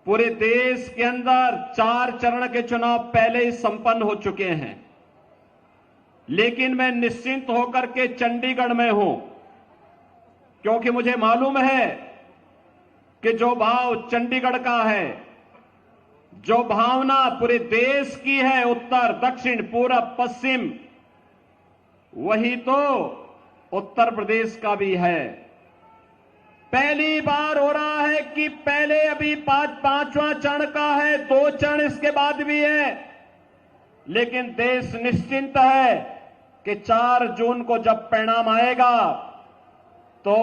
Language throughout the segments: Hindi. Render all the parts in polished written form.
पूरे देश के अंदर 4 चरण के चुनाव पहले ही संपन्न हो चुके हैं, लेकिन मैं निश्चिंत होकर के चंडीगढ़ में हूं, क्योंकि मुझे मालूम है कि जो भाव चंडीगढ़ का है, जो भावना पूरे देश की है, उत्तर दक्षिण पूरब पश्चिम, वही तो उत्तर प्रदेश का भी है। पहली बार हो रहा है कि पहले अभी पांचवां चरण का है, 2 चरण इसके बाद भी है, लेकिन देश निश्चिंत है कि 4 जून को जब परिणाम आएगा तो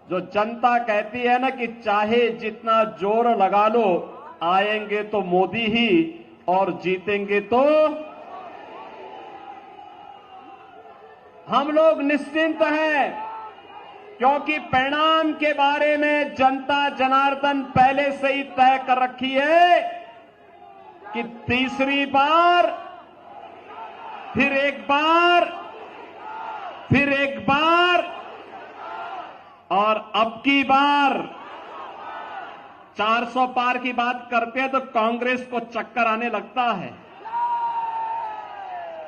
जो जनता कहती है ना कि चाहे जितना जोर लगा लो, आएंगे तो मोदी ही और जीतेंगे तो हम लोग निश्चिंत हैं, क्योंकि परिणाम के बारे में जनता जनार्दन पहले से ही तय कर रखी है कि तीसरी बार, फिर एक बार, फिर एक बार और अब की बार 400 पार की बात करते हैं तो कांग्रेस को चक्कर आने लगता है,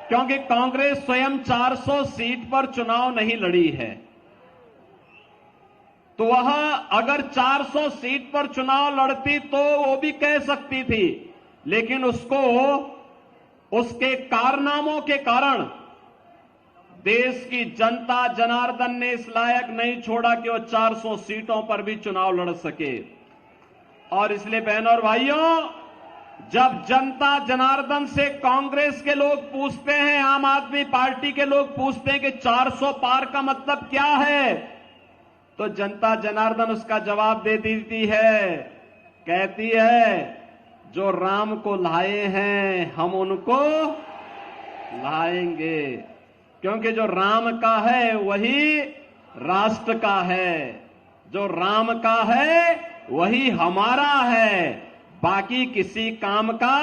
क्योंकि कांग्रेस स्वयं 400 सीट पर चुनाव नहीं लड़ी है। तो वह अगर 400 सीट पर चुनाव लड़ती तो वो भी कह सकती थी, लेकिन उसको उसके कारनामों के कारण देश की जनता जनार्दन ने इस लायक नहीं छोड़ा कि वो 400 सीटों पर भी चुनाव लड़ सके। और इसलिए बहनों और भाइयों, जब जनता जनार्दन से कांग्रेस के लोग पूछते हैं, आम आदमी पार्टी के लोग पूछते हैं कि 400 पार का मतलब क्या है, तो जनता जनार्दन उसका जवाब दे देती है, कहती है जो राम को लाए हैं हम उनको लाएंगे, क्योंकि जो राम का है वही राष्ट्र का है, जो राम का है वही हमारा है, बाकी किसी काम का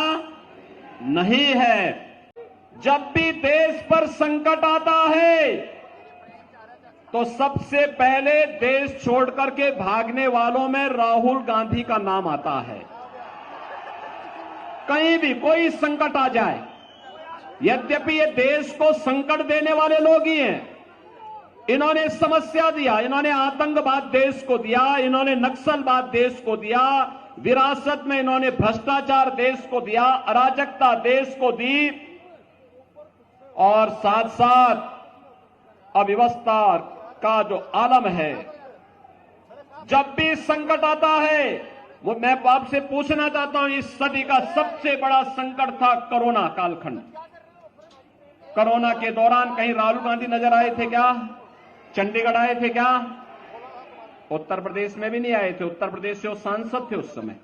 नहीं है। जब भी देश पर संकट आता है तो सबसे पहले देश छोड़कर के भागने वालों में राहुल गांधी का नाम आता है। कहीं भी कोई संकट आ जाए, यद्यपि ये देश को संकट देने वाले लोग ही हैं, इन्होंने समस्या दिया, इन्होंने आतंकवाद देश को दिया, इन्होंने नक्सलवाद देश को दिया, विरासत में इन्होंने भ्रष्टाचार देश को दिया, अराजकता देश को दी, और साथ साथ अव्यवस्था का जो आलम है। जब भी संकट आता है, वो मैं आपसे पूछना चाहता हूं, इस सदी का सबसे बड़ा संकट था कोरोना कालखंड। कोरोना के दौरान कहीं राहुल गांधी नजर आए थे क्या? चंडीगढ़ आए थे क्या? उत्तर प्रदेश में भी नहीं आए थे। उत्तर प्रदेश से वो सांसद थे उस समय,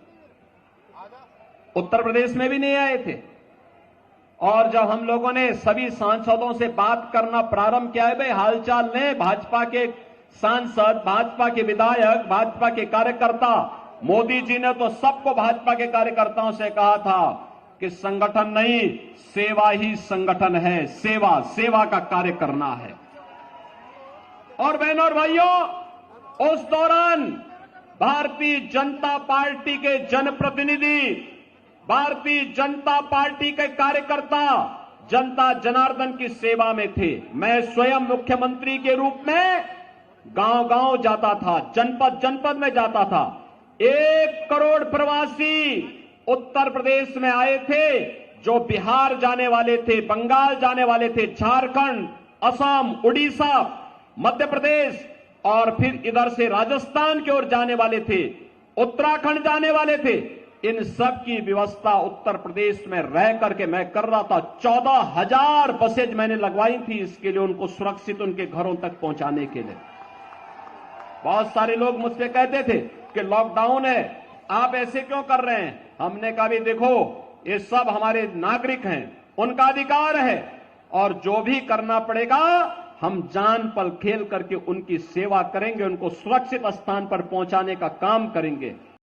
उत्तर प्रदेश में भी नहीं आए थे। और जब हम लोगों ने सभी सांसदों से बात करना प्रारंभ किया है, भाई हालचाल ने, भाजपा के सांसद, भाजपा के विधायक, भाजपा के कार्यकर्ता, मोदी जी ने तो सबको भाजपा के कार्यकर्ताओं से कहा था कि संगठन नहीं, सेवा ही संगठन है, सेवा, सेवा का कार्य करना है। और बहनों और भाइयों, उस दौरान भारतीय जनता पार्टी के जनप्रतिनिधि, भारतीय जनता पार्टी के कार्यकर्ता जनता जनार्दन की सेवा में थे। मैं स्वयं मुख्यमंत्री के रूप में गांव-गांव जाता था, जनपद जनपद में जाता था। 1 करोड़ प्रवासी उत्तर प्रदेश में आए थे, जो बिहार जाने वाले थे, बंगाल जाने वाले थे, झारखंड, असम, उड़ीसा, मध्य प्रदेश और फिर इधर से राजस्थान की ओर जाने वाले थे, उत्तराखंड जाने वाले थे। इन सब की व्यवस्था उत्तर प्रदेश में रह करके मैं कर रहा था। 14,000 बसेज मैंने लगवाई थी इसके लिए, उनको सुरक्षित उनके घरों तक पहुंचाने के लिए। बहुत सारे लोग मुझसे कहते थे कि लॉकडाउन है, आप ऐसे क्यों कर रहे हैं? हमने कहा भी देखो, ये सब हमारे नागरिक हैं, उनका अधिकार है, और जो भी करना पड़ेगा हम जान पल खेल करके उनकी सेवा करेंगे, उनको सुरक्षित स्थान पर पहुंचाने का काम करेंगे।